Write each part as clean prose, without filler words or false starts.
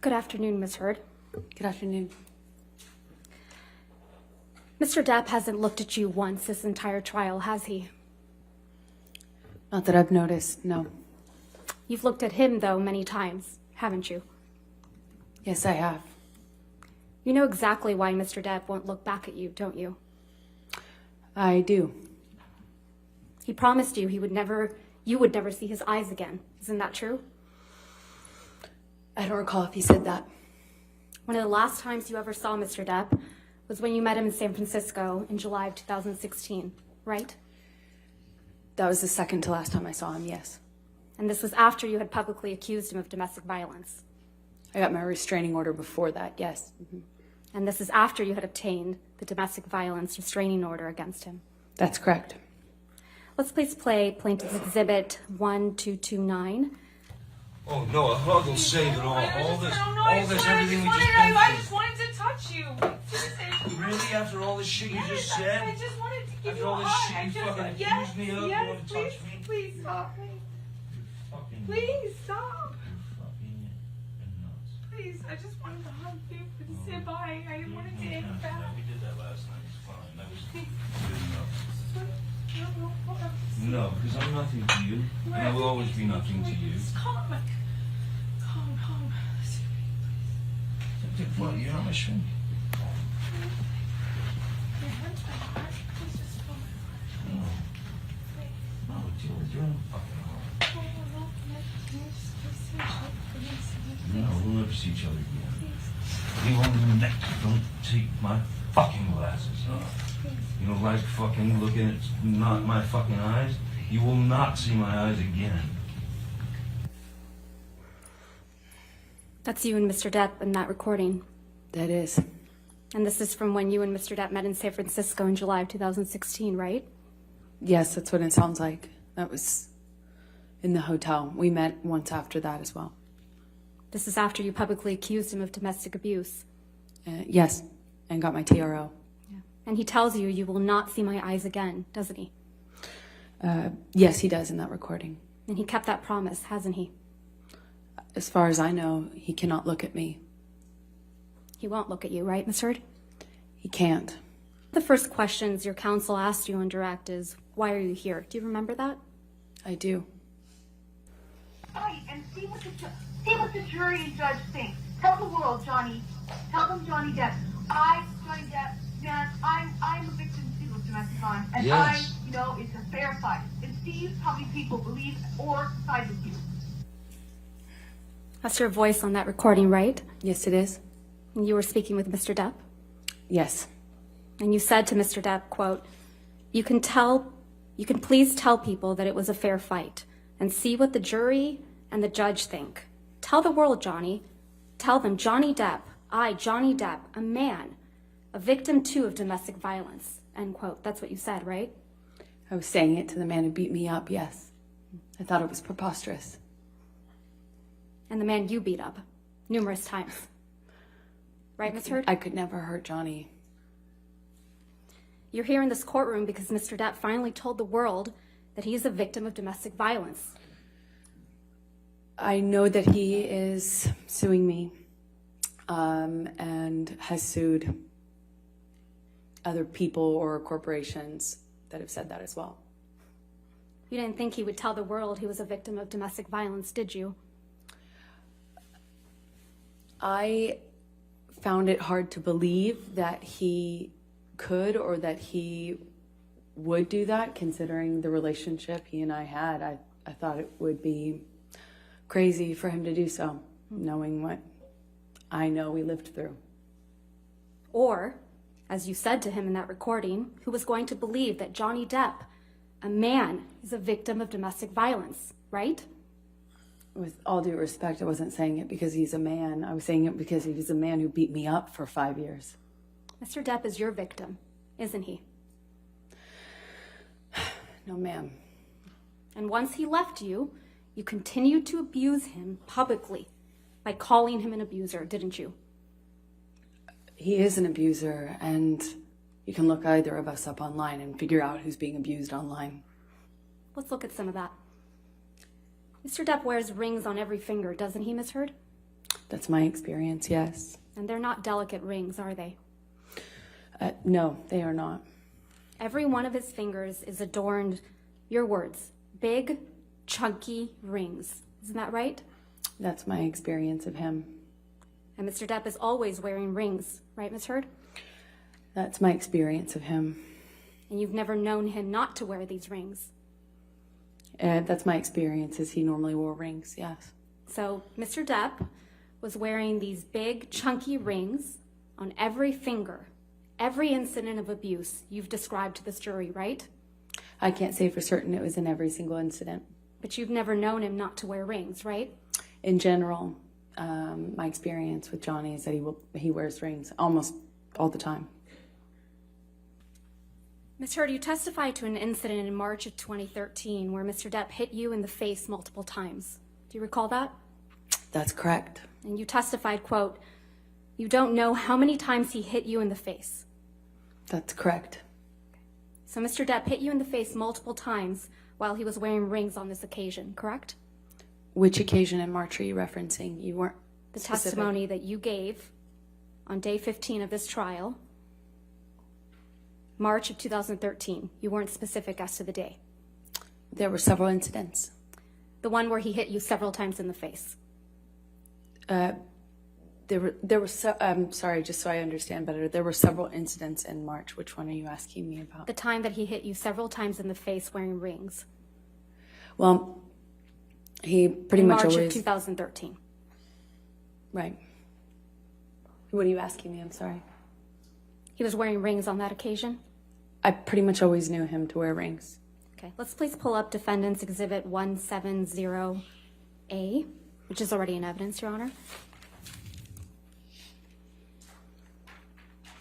Good afternoon, Ms. Heard. Good afternoon. Mr. Depp hasn't looked at you once this entire trial, has he? Not that I've noticed, no. You've looked at him, though, many times, haven't you? Yes, I have. You know exactly why Mr. Depp won't look back at you, don't you? I do. He promised you you would never see his eyes again. Isn't that true? I don't recall if he said that. One of the last times you ever saw Mr. Depp was when you met him in San Francisco in July of 2016, right? That was the second to last time I saw him, yes. And this was after you had publicly accused him of domestic violence. I got my restraining order before that, yes. And this is after you had obtained the domestic violence restraining order against him. That's correct. Let's please play Plaintiff's Exhibit 1229. Oh no, a hug will save it all. All this, everything we just been I through. just wanted to touch you. Really? After all this shit you just said? I just wanted to give After you a all this hug. shit you fucking accused me of? You want to touch me? Please stop me. Fucking Please stop. fucking nuts. Please, I just wanted to hug you and say bye. I didn't want to take it back. We did that last night. It's fine. That was Please. good enough. No, No, because I'm nothing to you. And I will always be nothing to you. Calm. What? You're not my shrink. No, you're in fucking heart. No, we'll never see each other again. You won't don't take my fucking glasses off. You don't like fucking looking at not my fucking eyes? You will not see my eyes again. That's you and Mr. Depp in that recording. That is. And this is from when you and Mr. Depp met in San Francisco in July of 2016, right? Yes, that's what it sounds like. That was in the hotel. We met once after that as well. This is after you publicly accused him of domestic abuse. Yes, and got my TRO. Yeah. And he tells you you will not see my eyes again, doesn't he? Yes, he does in that recording. And he kept that promise, hasn't he? As far as I know, he cannot look at me. He won't look at you, right, Miss Heard? He can't. The first questions your counsel asked you on direct is, why are you here? Do you remember that? I do. Right, and see what the jury and judge think. Tell the world, Johnny. Tell them, Johnny Depp. Johnny Depp, man, I'm a victim too of domestic violence, and Yes. it's a fair fight. And see how many people believe or side with you. That's your voice on that recording, right? Yes, it is. And you were speaking with Mr. Depp? Yes. And you said to Mr. Depp, quote, you can please tell people that it was a fair fight and see what the jury and the judge think. Tell the world, Johnny. Tell them, Johnny Depp, Johnny Depp, a man, a victim too of domestic violence, end quote. That's what you said, right? I was saying it to the man who beat me up, yes. I thought it was preposterous. And the man you beat up numerous times. Right, Ms. Heard? I could never hurt Johnny. You're here in this courtroom because Mr. Depp finally told the world that he is a victim of domestic violence. I know that he is suing me and has sued other people or corporations that have said that as well. You didn't think he would tell the world he was a victim of domestic violence, did you? I found it hard to believe that he could or that he would do that, considering the relationship he and I had. I thought it would be crazy for him to do so, knowing what I know we lived through. Or, as you said to him in that recording, who was going to believe that Johnny Depp, a man, is a victim of domestic violence, right? With all due respect, I wasn't saying it because he's a man. I was saying it because he was a man who beat me up for 5 years. Mr. Depp is your victim, isn't he? No, ma'am. And once he left you, you continued to abuse him publicly by calling him an abuser, didn't you? He is an abuser, and you can look either of us up online and figure out who's being abused online. Let's look at some of that. Mr. Depp wears rings on every finger, doesn't he, Miss Heard? That's my experience, yes. And they're not delicate rings, are they? No, they are not. Every one of his fingers is adorned, your words, big, chunky rings. Isn't that right? That's my experience of him. And Mr. Depp is always wearing rings, right, Ms. Heard? That's my experience of him. And you've never known him not to wear these rings. That's my experience, is he normally wore rings, yes. So Mr. Depp was wearing these big, chunky rings on every finger, every incident of abuse you've described to this jury, right? I can't say for certain it was in every single incident. But you've never known him not to wear rings, right? In general, my experience with Johnny is that he wears rings almost all the time. Ms. Heard, you testified to an incident in March of 2013 where Mr. Depp hit you in the face multiple times. Do you recall that? That's correct. And you testified, quote, you don't know how many times he hit you in the face. That's correct. So Mr. Depp hit you in the face multiple times while he was wearing rings on this occasion, correct? Which occasion in March are you referencing? You weren't The specific. testimony that you gave on day 15 of this trial, March of 2013. You weren't specific as to the day. There were several incidents. The one where he hit you several times in the face. I'm sorry, just so I understand better. There were several incidents in March. Which one are you asking me about? The time that he hit you several times in the face wearing rings. Well, he pretty In much March always... of 2013. Right. What are you asking me? I'm sorry. He was wearing rings on that occasion? I pretty much always knew him to wear rings. Okay, let's please pull up Defendant's Exhibit 170A, which is already in evidence, Your Honor.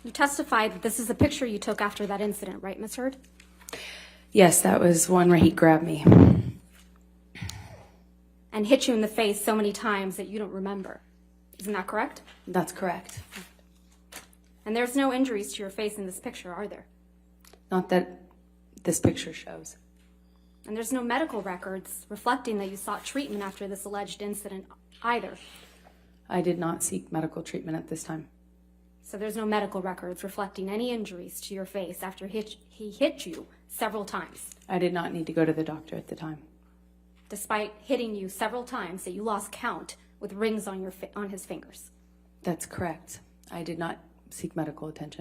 You testified that this is a picture you took after that incident, right, Ms. Heard? Yes, that was one where he grabbed me. And hit you in the face so many times that you don't remember. Isn't that correct? That's correct. And there's no injuries to your face in this picture, are there? Not that this picture shows. And there's no medical records reflecting that you sought treatment after this alleged incident either. I did not seek medical treatment at this time. So there's no medical records reflecting any injuries to your face after he hit you several times, I did not need to go to the doctor at the time. despite hitting you several times that you lost count with rings on his fingers. That's correct. I did not seek medical attention.